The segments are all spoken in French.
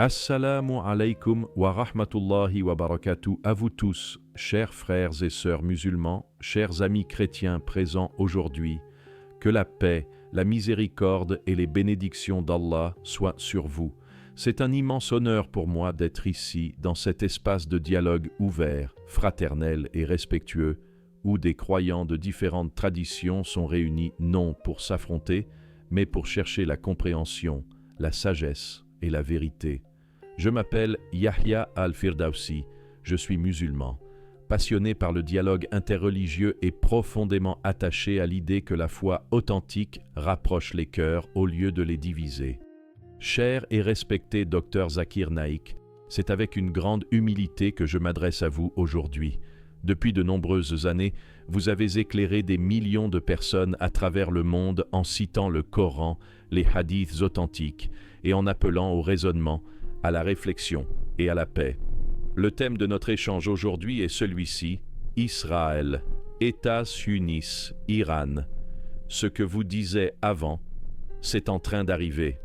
Assalamu alaikum wa rahmatullahi wa barakatuh à vous tous, chers frères et sœurs musulmans, chers amis chrétiens présents aujourd'hui. Que la paix, la miséricorde et les bénédictions d'Allah soient sur vous. C'est un immense honneur pour moi d'être ici, dans cet espace de dialogue ouvert, fraternel et respectueux, où des croyants de différentes traditions sont réunis non pour s'affronter, mais pour chercher la compréhension, la sagesse et la vérité. Je m'appelle Yahya al-Firdausi, je suis musulman, passionné par le dialogue interreligieux et profondément attaché à l'idée que la foi authentique rapproche les cœurs au lieu de les diviser. Cher et respecté Dr Zakir Naik, c'est avec une grande humilité que je m'adresse à vous aujourd'hui. Depuis de nombreuses années, vous avez éclairé des millions de personnes à travers le monde en citant le Coran, les hadiths authentiques et en appelant au raisonnement, à la réflexion et à la paix. Le thème de notre échange aujourd'hui est celui-ci, Israël, États-Unis, Iran. Ce que vous disiez avant, c'est en train d'arriver.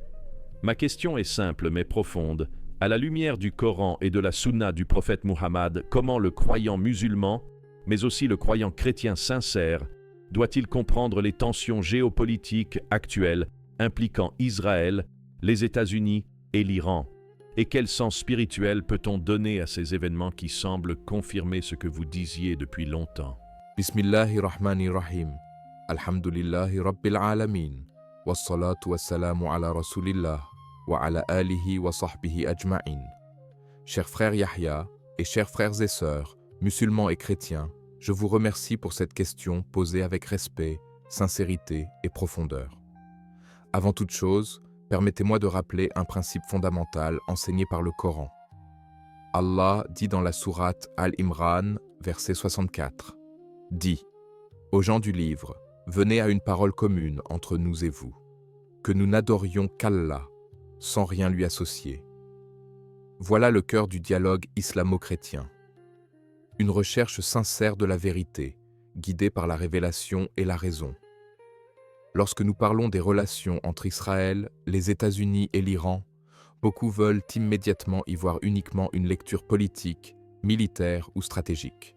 Ma question est simple mais profonde. À la lumière du Coran et de la Sunna du prophète Muhammad, comment le croyant musulman, mais aussi le croyant chrétien sincère, doit-il comprendre les tensions géopolitiques actuelles impliquant Israël, les États-Unis et l'Iran? Et quel sens spirituel peut-on donner à ces événements qui semblent confirmer ce que vous disiez depuis longtemps? Bismillahirrahmanirrahim. Alhamdulillahi Rabbil Alamin. Wassalatu wassalamu ala Rasulillah wa ala alihi wa sahbihi ajma'in. Chers frères Yahya et chers frères et sœurs, musulmans et chrétiens, je vous remercie pour cette question posée avec respect, sincérité et profondeur. Avant toute chose, permettez-moi de rappeler un principe fondamental enseigné par le Coran. Allah dit dans la sourate Al-Imran, verset 64, « Dis, aux gens du livre, venez à une parole commune entre nous et vous, que nous n'adorions qu'Allah, sans rien lui associer. » Voilà le cœur du dialogue islamo-chrétien. Une recherche sincère de la vérité, guidée par la révélation et la raison. Lorsque nous parlons des relations entre Israël, les États-Unis et l'Iran, beaucoup veulent immédiatement y voir uniquement une lecture politique, militaire ou stratégique.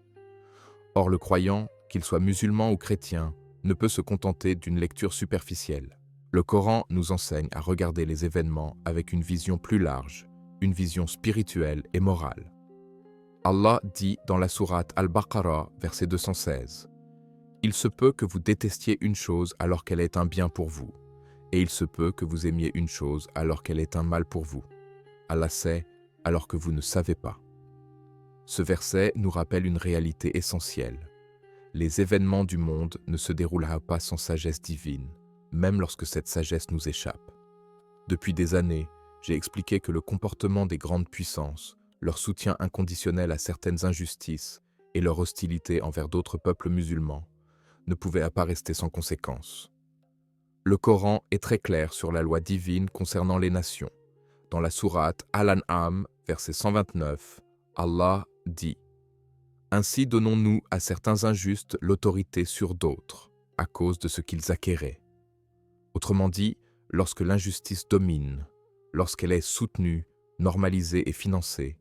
Or le croyant, qu'il soit musulman ou chrétien, ne peut se contenter d'une lecture superficielle. Le Coran nous enseigne à regarder les événements avec une vision plus large, une vision spirituelle et morale. Allah dit dans la sourate Al-Baqarah, verset 216, « Il se peut que vous détestiez une chose alors qu'elle est un bien pour vous, et il se peut que vous aimiez une chose alors qu'elle est un mal pour vous. Allah sait alors que vous ne savez pas. » Ce verset nous rappelle une réalité essentielle. Les événements du monde ne se déroulera pas sans sagesse divine, même lorsque cette sagesse nous échappe. Depuis des années, j'ai expliqué que le comportement des grandes puissances, leur soutien inconditionnel à certaines injustices et leur hostilité envers d'autres peuples musulmans ne pouvaient pas rester sans conséquences. Le Coran est très clair sur la loi divine concernant les nations. Dans la sourate Al-An'am, verset 129, Allah dit « Ainsi donnons-nous à certains injustes l'autorité sur d'autres, à cause de ce qu'ils acquéraient. » Autrement dit, lorsque l'injustice domine, lorsqu'elle est soutenue, normalisée et financée,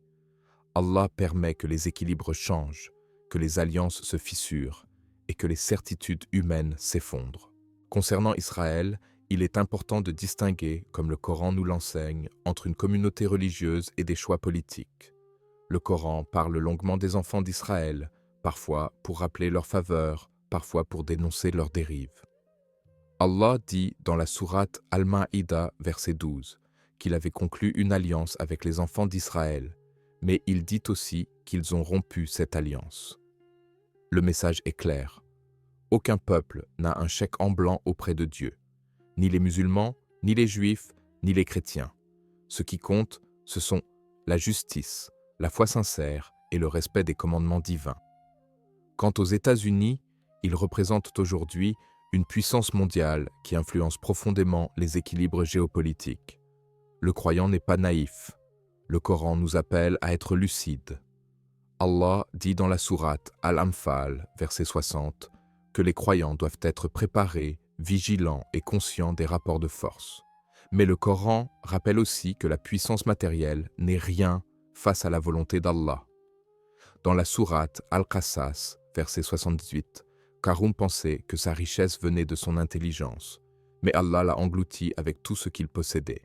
Allah permet que les équilibres changent, que les alliances se fissurent et que les certitudes humaines s'effondrent. Concernant Israël, il est important de distinguer, comme le Coran nous l'enseigne, entre une communauté religieuse et des choix politiques. Le Coran parle longuement des enfants d'Israël, parfois pour rappeler leurs faveurs, parfois pour dénoncer leurs dérives. Allah dit dans la sourate Al-Ma'ida, verset 12, qu'il avait conclu une alliance avec les enfants d'Israël, mais il dit aussi qu'ils ont rompu cette alliance. Le message est clair. Aucun peuple n'a un chèque en blanc auprès de Dieu. Ni les musulmans, ni les juifs, ni les chrétiens. Ce qui compte, ce sont la justice, la foi sincère et le respect des commandements divins. Quant aux États-Unis, ils représentent aujourd'hui une puissance mondiale qui influence profondément les équilibres géopolitiques. Le croyant n'est pas naïf. Le Coran nous appelle à être lucides. Allah dit dans la sourate Al-Anfal, verset 60, que les croyants doivent être préparés, vigilants et conscients des rapports de force. Mais le Coran rappelle aussi que la puissance matérielle n'est rien face à la volonté d'Allah. Dans la sourate Al-Qasas, verset 78, Qarûn pensait que sa richesse venait de son intelligence, mais Allah l'a englouti avec tout ce qu'il possédait.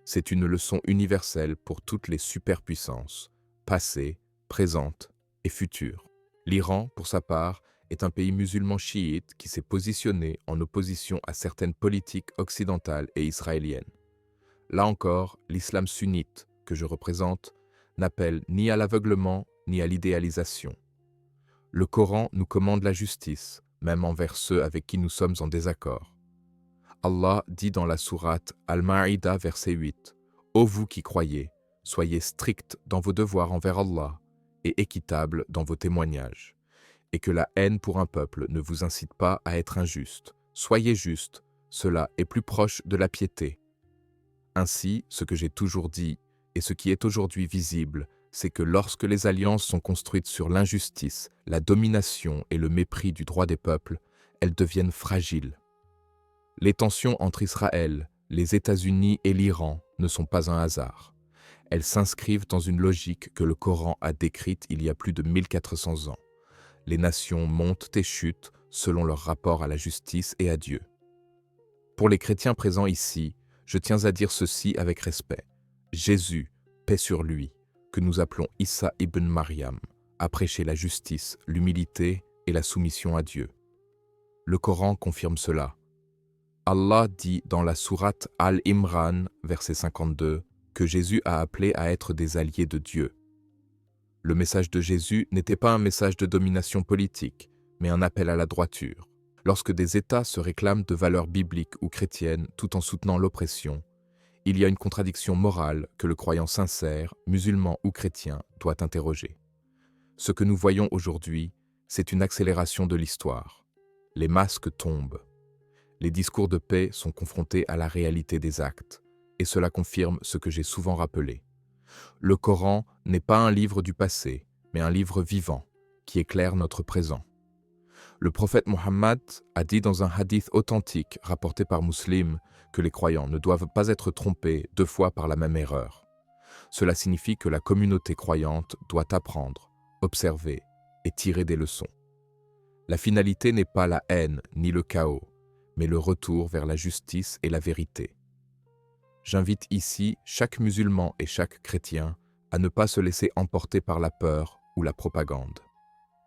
C'est une leçon universelle pour toutes les superpuissances, passées, présentes et futures. L'Iran, pour sa part, est un pays musulman chiite qui s'est positionné en opposition à certaines politiques occidentales et israéliennes. Là encore, l'islam sunnite, que je représente, n'appelle ni à l'aveuglement ni à l'idéalisation. Le Coran nous commande la justice, même envers ceux avec qui nous sommes en désaccord. Allah dit dans la sourate Al-Ma'ida, verset 8, « Ô vous qui croyez, soyez stricts dans vos devoirs envers Allah et équitables dans vos témoignages, et que la haine pour un peuple ne vous incite pas à être injuste. Soyez justes, cela est plus proche de la piété. » Ainsi, ce que j'ai toujours dit, et ce qui est aujourd'hui visible, c'est que lorsque les alliances sont construites sur l'injustice, la domination et le mépris du droit des peuples, elles deviennent fragiles. Les tensions entre Israël, les États-Unis et l'Iran ne sont pas un hasard. Elles s'inscrivent dans une logique que le Coran a décrite il y a plus de 1400 ans. Les nations montent et chutent selon leur rapport à la justice et à Dieu. Pour les chrétiens présents ici, je tiens à dire ceci avec respect. Jésus, paix sur lui, que nous appelons Issa ibn Maryam, a prêché la justice, l'humilité et la soumission à Dieu. Le Coran confirme cela. Allah dit dans la sourate Al-Imran, verset 52, que Jésus a appelé à être des alliés de Dieu. Le message de Jésus n'était pas un message de domination politique, mais un appel à la droiture. Lorsque des États se réclament de valeurs bibliques ou chrétiennes tout en soutenant l'oppression, il y a une contradiction morale que le croyant sincère, musulman ou chrétien, doit interroger. Ce que nous voyons aujourd'hui, c'est une accélération de l'histoire. Les masques tombent. Les discours de paix sont confrontés à la réalité des actes, et cela confirme ce que j'ai souvent rappelé. Le Coran n'est pas un livre du passé, mais un livre vivant, qui éclaire notre présent. Le prophète Mohammed a dit dans un hadith authentique rapporté par Muslim que les croyants ne doivent pas être trompés 2 fois par la même erreur. Cela signifie que la communauté croyante doit apprendre, observer et tirer des leçons. La finalité n'est pas la haine ni le chaos, mais le retour vers la justice et la vérité. J'invite ici chaque musulman et chaque chrétien à ne pas se laisser emporter par la peur ou la propagande.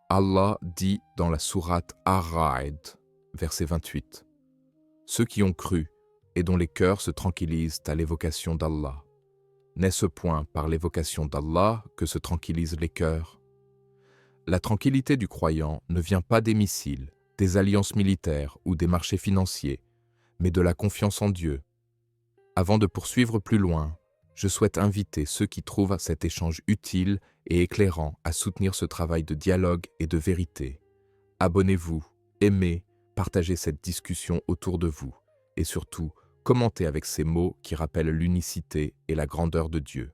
Allah dit dans la sourate Ar-Ra'd, verset 28, « Ceux qui ont cru et dont les cœurs se tranquillisent à l'évocation d'Allah. N'est-ce point par l'évocation d'Allah que se tranquillisent les cœurs ? » La tranquillité du croyant ne vient pas des missiles, des alliances militaires ou des marchés financiers, mais de la confiance en Dieu. Avant de poursuivre plus loin, je souhaite inviter ceux qui trouvent cet échange utile et éclairant à soutenir ce travail de dialogue et de vérité. Abonnez-vous, aimez, partagez cette discussion autour de vous et surtout, commentez avec ces mots qui rappellent l'unicité et la grandeur de Dieu.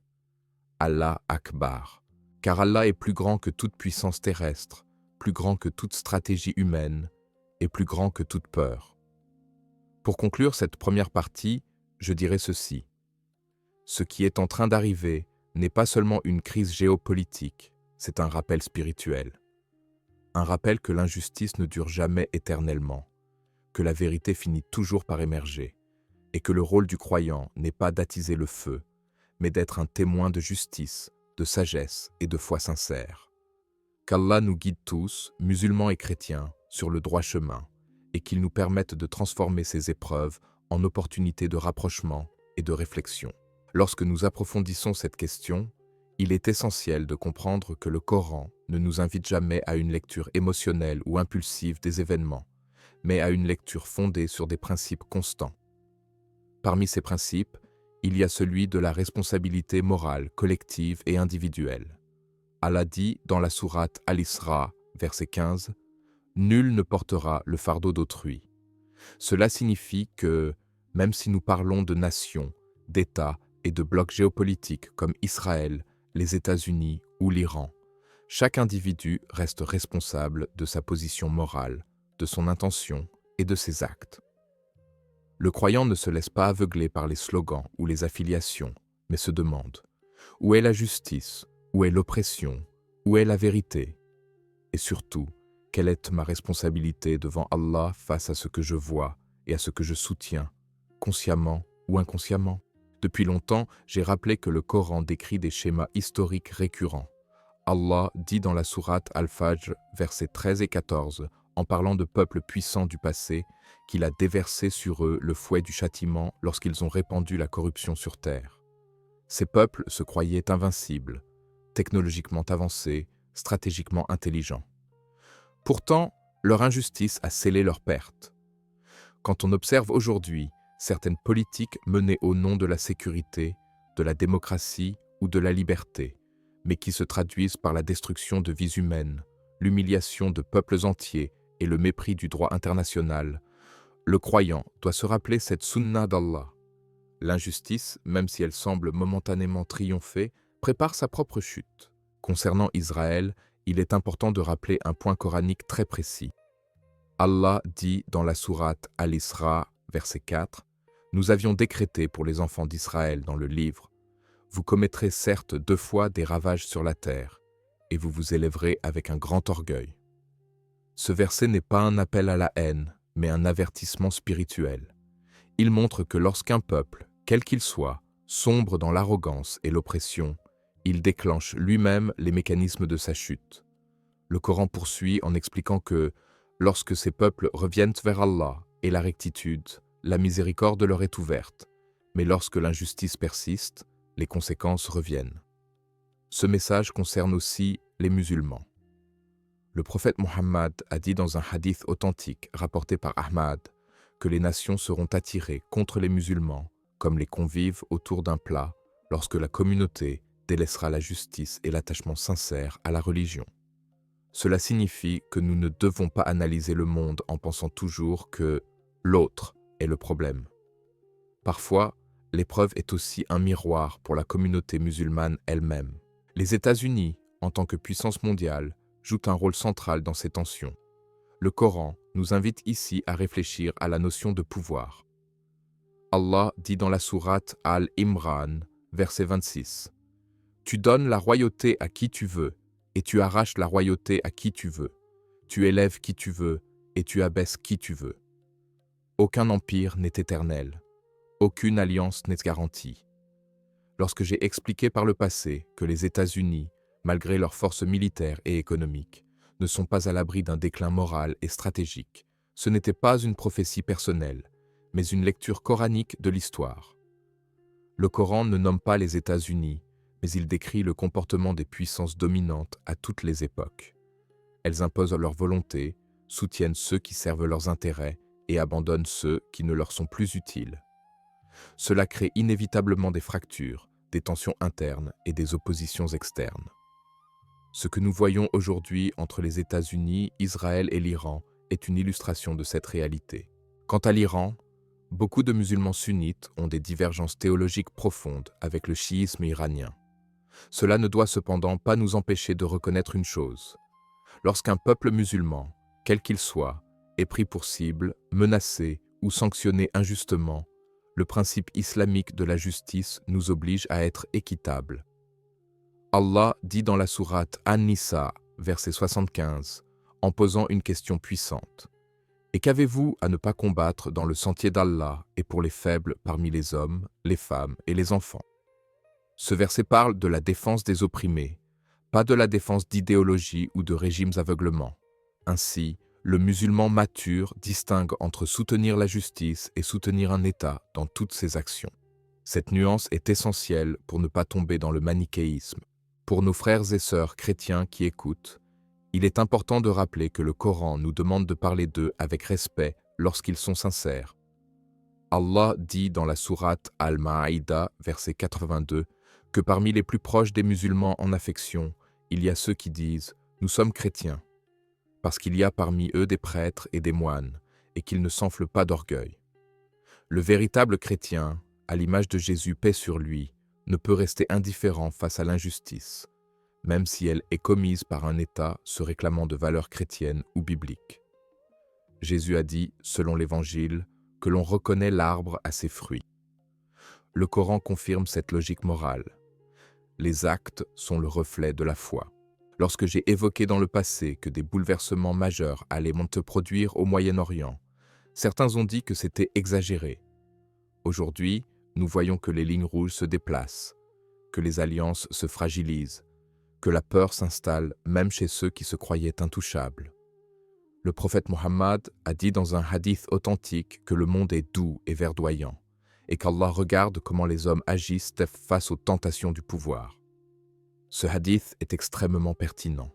Allah Akbar. Car Allah est plus grand que toute puissance terrestre, plus grand que toute stratégie humaine et plus grand que toute peur. Pour conclure cette première partie, je dirais ceci. Ce qui est en train d'arriver n'est pas seulement une crise géopolitique, c'est un rappel spirituel. Un rappel que l'injustice ne dure jamais éternellement, que la vérité finit toujours par émerger, et que le rôle du croyant n'est pas d'attiser le feu, mais d'être un témoin de justice, de sagesse et de foi sincère. Qu'Allah nous guide tous, musulmans et chrétiens, sur le droit chemin, et qu'il nous permette de transformer ces épreuves en opportunités de rapprochement et de réflexion. Lorsque nous approfondissons cette question, il est essentiel de comprendre que le Coran ne nous invite jamais à une lecture émotionnelle ou impulsive des événements, mais à une lecture fondée sur des principes constants. Parmi ces principes, il y a celui de la responsabilité morale, collective et individuelle. Allah dit dans la sourate Al-Isra, verset 15, « Nul ne portera le fardeau d'autrui ». Cela signifie que, même si nous parlons de nations, d'États et de blocs géopolitiques comme Israël, les États-Unis ou l'Iran, chaque individu reste responsable de sa position morale, de son intention et de ses actes. Le croyant ne se laisse pas aveugler par les slogans ou les affiliations, mais se demande « Où est la justice? Où est l'oppression? Où est la vérité? Et surtout, quelle est ma responsabilité devant Allah face à ce que je vois et à ce que je soutiens, consciemment ou inconsciemment ?» Depuis longtemps, j'ai rappelé que le Coran décrit des schémas historiques récurrents. Allah dit dans la sourate Al-Fajr, versets 13 et 14, en parlant de peuples puissants du passé, qu'il a déversé sur eux le fouet du châtiment lorsqu'ils ont répandu la corruption sur terre. Ces peuples se croyaient invincibles, technologiquement avancés, stratégiquement intelligents. Pourtant, leur injustice a scellé leur perte. Quand on observe aujourd'hui certaines politiques menées au nom de la sécurité, de la démocratie ou de la liberté, mais qui se traduisent par la destruction de vies humaines, l'humiliation de peuples entiers et le mépris du droit international, le croyant doit se rappeler cette sunna d'Allah. L'injustice, même si elle semble momentanément triompher, prépare sa propre chute. Concernant Israël, il est important de rappeler un point coranique très précis. Allah dit dans la sourate Al-Isra, verset 4, « Nous avions décrété pour les enfants d'Israël dans le livre, « Vous commettrez certes 2 fois des ravages sur la terre, et vous vous élèverez avec un grand orgueil. » Ce verset n'est pas un appel à la haine, mais un avertissement spirituel. Il montre que lorsqu'un peuple, quel qu'il soit, sombre dans l'arrogance et l'oppression, il déclenche lui-même les mécanismes de sa chute. Le Coran poursuit en expliquant que, lorsque ces peuples reviennent vers Allah et la rectitude, la miséricorde leur est ouverte, mais lorsque l'injustice persiste, les conséquences reviennent. Ce message concerne aussi les musulmans. Le prophète Mohammed a dit dans un hadith authentique rapporté par Ahmad que les nations seront attirées contre les musulmans comme les convives autour d'un plat lorsque la communauté délaissera la justice et l'attachement sincère à la religion. Cela signifie que nous ne devons pas analyser le monde en pensant toujours que l'autre est le problème. Parfois, l'épreuve est aussi un miroir pour la communauté musulmane elle-même. Les États-Unis, en tant que puissance mondiale, jouent un rôle central dans ces tensions. Le Coran nous invite ici à réfléchir à la notion de pouvoir. Allah dit dans la sourate Al-Imran, verset 26, « Tu donnes la royauté à qui tu veux, et tu arraches la royauté à qui tu veux. Tu élèves qui tu veux, et tu abaisses qui tu veux. Aucun empire n'est éternel. Aucune alliance n'est garantie. » Lorsque j'ai expliqué par le passé que les États-Unis, malgré leurs forces militaires et économiques, ne sont pas à l'abri d'un déclin moral et stratégique, ce n'était pas une prophétie personnelle, mais une lecture coranique de l'histoire. Le Coran ne nomme pas les États-Unis, mais il décrit le comportement des puissances dominantes à toutes les époques. Elles imposent leur volonté, soutiennent ceux qui servent leurs intérêts et abandonnent ceux qui ne leur sont plus utiles. Cela crée inévitablement des fractures, des tensions internes et des oppositions externes. Ce que nous voyons aujourd'hui entre les États-Unis, Israël et l'Iran est une illustration de cette réalité. Quant à l'Iran, beaucoup de musulmans sunnites ont des divergences théologiques profondes avec le chiisme iranien. Cela ne doit cependant pas nous empêcher de reconnaître une chose. Lorsqu'un peuple musulman, quel qu'il soit, est pris pour cible, menacé ou sanctionné injustement, le principe islamique de la justice nous oblige à être équitables. Allah dit dans la sourate An-Nisa, verset 75, en posant une question puissante. « Et qu'avez-vous à ne pas combattre dans le sentier d'Allah et pour les faibles parmi les hommes, les femmes et les enfants ?» Ce verset parle de la défense des opprimés, pas de la défense d'idéologies ou de régimes aveuglement. Ainsi, le musulman mature distingue entre soutenir la justice et soutenir un État dans toutes ses actions. Cette nuance est essentielle pour ne pas tomber dans le manichéisme. Pour nos frères et sœurs chrétiens qui écoutent, il est important de rappeler que le Coran nous demande de parler d'eux avec respect lorsqu'ils sont sincères. Allah dit dans la sourate Al-Ma'ida, verset 82, que parmi les plus proches des musulmans en affection, il y a ceux qui disent « Nous sommes chrétiens », parce qu'il y a parmi eux des prêtres et des moines, et qu'ils ne s'enflent pas d'orgueil. Le véritable chrétien, à l'image de Jésus, paix sur lui, ne peut rester indifférent face à l'injustice, même si elle est commise par un État se réclamant de valeurs chrétiennes ou bibliques. Jésus a dit, selon l'Évangile, que l'on reconnaît l'arbre à ses fruits. Le Coran confirme cette logique morale. Les actes sont le reflet de la foi. Lorsque j'ai évoqué dans le passé que des bouleversements majeurs allaient se produire au Moyen-Orient, certains ont dit que c'était exagéré. Aujourd'hui, nous voyons que les lignes rouges se déplacent, que les alliances se fragilisent, que la peur s'installe même chez ceux qui se croyaient intouchables. Le prophète Mohammed a dit dans un hadith authentique que le monde est doux et verdoyant, et qu'Allah regarde comment les hommes agissent face aux tentations du pouvoir. Ce hadith est extrêmement pertinent.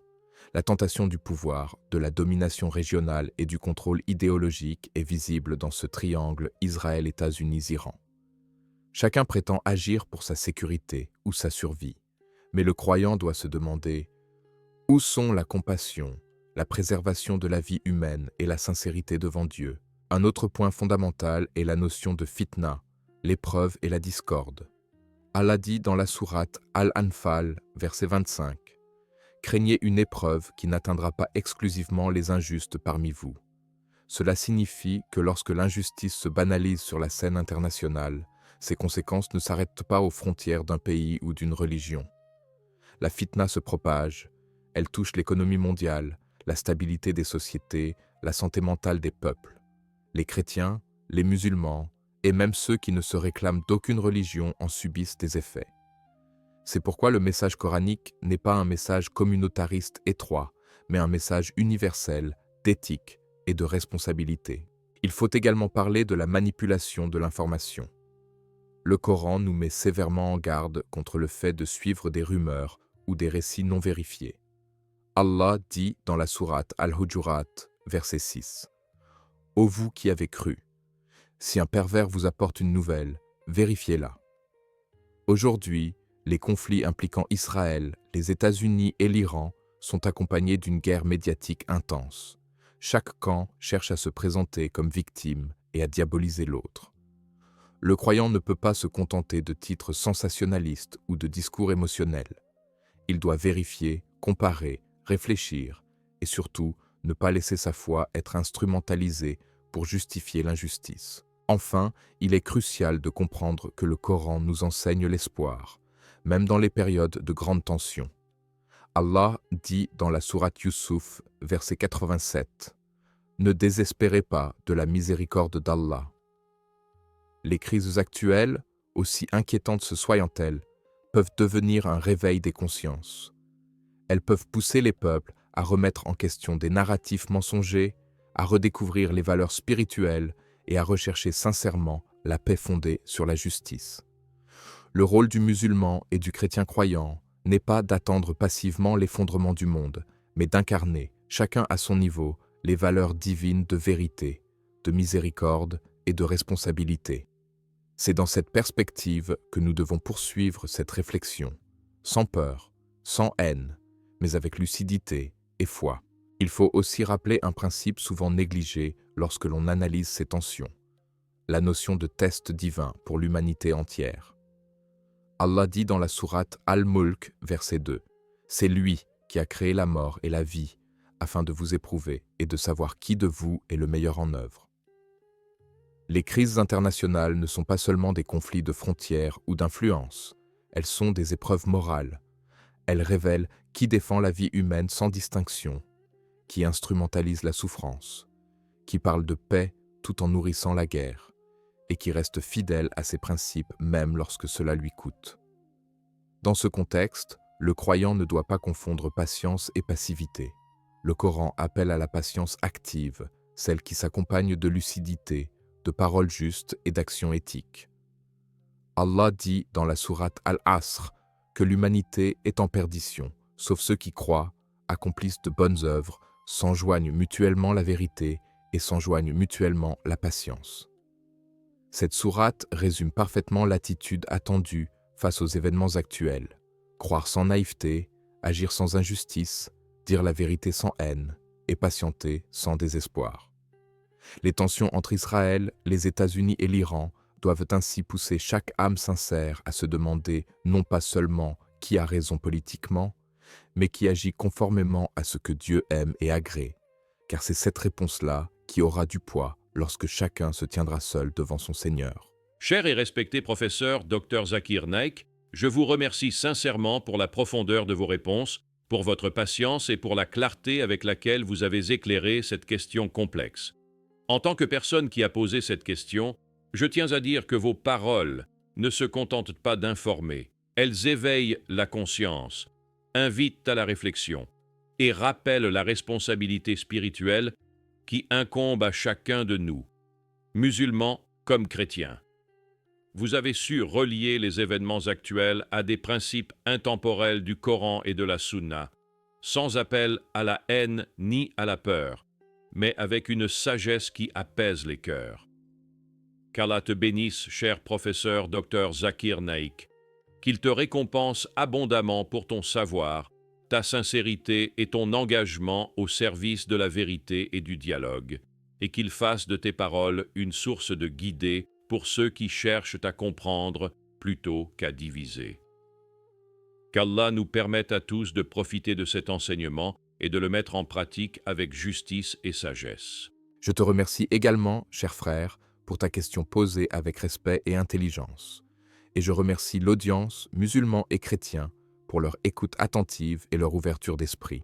La tentation du pouvoir, de la domination régionale et du contrôle idéologique est visible dans ce triangle Israël-États-Unis-Iran. Chacun prétend agir pour sa sécurité ou sa survie, mais le croyant doit se demander « Où sont la compassion, la préservation de la vie humaine et la sincérité devant Dieu ?» Un autre point fondamental est la notion de fitna, l'épreuve et la discorde. Allah dit dans la sourate Al-Anfal, verset 25, « Craignez une épreuve qui n'atteindra pas exclusivement les injustes parmi vous. » Cela signifie que lorsque l'injustice se banalise sur la scène internationale, ses conséquences ne s'arrêtent pas aux frontières d'un pays ou d'une religion. La fitna se propage, elle touche l'économie mondiale, la stabilité des sociétés, la santé mentale des peuples. Les chrétiens, les musulmans, et même ceux qui ne se réclament d'aucune religion en subissent des effets. C'est pourquoi le message coranique n'est pas un message communautariste étroit, mais un message universel, d'éthique et de responsabilité. Il faut également parler de la manipulation de l'information. Le Coran nous met sévèrement en garde contre le fait de suivre des rumeurs ou des récits non vérifiés. Allah dit dans la sourate Al-Hujurat, verset 6, « Ô vous qui avez cru, si un pervers vous apporte une nouvelle, vérifiez-la. » Aujourd'hui, les conflits impliquant Israël, les États-Unis et l'Iran sont accompagnés d'une guerre médiatique intense. Chaque camp cherche à se présenter comme victime et à diaboliser l'autre. Le croyant ne peut pas se contenter de titres sensationnalistes ou de discours émotionnels. Il doit vérifier, comparer, réfléchir et surtout ne pas laisser sa foi être instrumentalisée pour justifier l'injustice. Enfin, il est crucial de comprendre que le Coran nous enseigne l'espoir, même dans les périodes de grande tension. Allah dit dans la sourate Yusuf, verset 87, « Ne désespérez pas de la miséricorde d'Allah. » Les crises actuelles, aussi inquiétantes se soient-elles, peuvent devenir un réveil des consciences. Elles peuvent pousser les peuples à remettre en question des narratifs mensongers, à redécouvrir les valeurs spirituelles et à rechercher sincèrement la paix fondée sur la justice. Le rôle du musulman et du chrétien croyant n'est pas d'attendre passivement l'effondrement du monde, mais d'incarner, chacun à son niveau, les valeurs divines de vérité, de miséricorde et de responsabilité. C'est dans cette perspective que nous devons poursuivre cette réflexion, sans peur, sans haine, mais avec lucidité et foi. Il faut aussi rappeler un principe souvent négligé lorsque l'on analyse ces tensions, la notion de test divin pour l'humanité entière. Allah dit dans la sourate Al-Mulk, verset 2, « C'est lui qui a créé la mort et la vie, afin de vous éprouver et de savoir qui de vous est le meilleur en œuvre. » Les crises internationales ne sont pas seulement des conflits de frontières ou d'influence, elles sont des épreuves morales. Elles révèlent qui défend la vie humaine sans distinction, qui instrumentalise la souffrance, qui parle de paix tout en nourrissant la guerre, et qui reste fidèle à ses principes même lorsque cela lui coûte. Dans ce contexte, le croyant ne doit pas confondre patience et passivité. Le Coran appelle à la patience active, celle qui s'accompagne de lucidité, de paroles justes et d'actions éthiques. Allah dit dans la sourate Al-Asr que l'humanité est en perdition, sauf ceux qui croient, accomplissent de bonnes œuvres, s'enjoignent mutuellement la vérité et s'enjoignent mutuellement la patience. Cette sourate résume parfaitement l'attitude attendue face aux événements actuels. Croire sans naïveté, agir sans injustice, dire la vérité sans haine et patienter sans désespoir. Les tensions entre Israël, les États-Unis et l'Iran doivent ainsi pousser chaque âme sincère à se demander non pas seulement qui a raison politiquement, mais qui agit conformément à ce que Dieu aime et agrée, car c'est cette réponse-là qui aura du poids lorsque chacun se tiendra seul devant son Seigneur. Cher et respecté professeur Dr Zakir Naik, je vous remercie sincèrement pour la profondeur de vos réponses, pour votre patience et pour la clarté avec laquelle vous avez éclairé cette question complexe. En tant que personne qui a posé cette question, je tiens à dire que vos paroles ne se contentent pas d'informer, elles éveillent la conscience, invitent à la réflexion et rappellent la responsabilité spirituelle qui incombe à chacun de nous, musulmans comme chrétiens. Vous avez su relier les événements actuels à des principes intemporels du Coran et de la Sunna, sans appel à la haine ni à la peur, mais avec une sagesse qui apaise les cœurs. Qu'Allah te bénisse, cher professeur Dr Zakir Naik, qu'il te récompense abondamment pour ton savoir, ta sincérité et ton engagement au service de la vérité et du dialogue, et qu'il fasse de tes paroles une source de guidée pour ceux qui cherchent à comprendre plutôt qu'à diviser. Qu'Allah nous permette à tous de profiter de cet enseignement et de le mettre en pratique avec justice et sagesse. Je te remercie également, cher frère, pour ta question posée avec respect et intelligence. Et je remercie l'audience, musulmans et chrétiens, pour leur écoute attentive et leur ouverture d'esprit.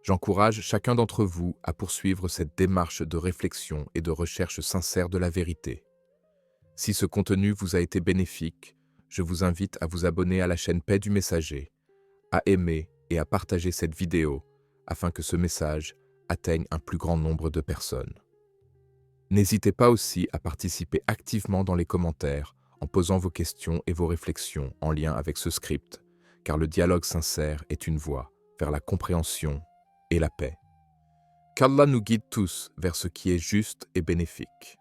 J'encourage chacun d'entre vous à poursuivre cette démarche de réflexion et de recherche sincère de la vérité. Si ce contenu vous a été bénéfique, je vous invite à vous abonner à la chaîne Paix du Messager, à aimer et à partager cette vidéo afin que ce message atteigne un plus grand nombre de personnes. N'hésitez pas aussi à participer activement dans les commentaires en posant vos questions et vos réflexions en lien avec ce script, car le dialogue sincère est une voie vers la compréhension et la paix. Qu'Allah nous guide tous vers ce qui est juste et bénéfique.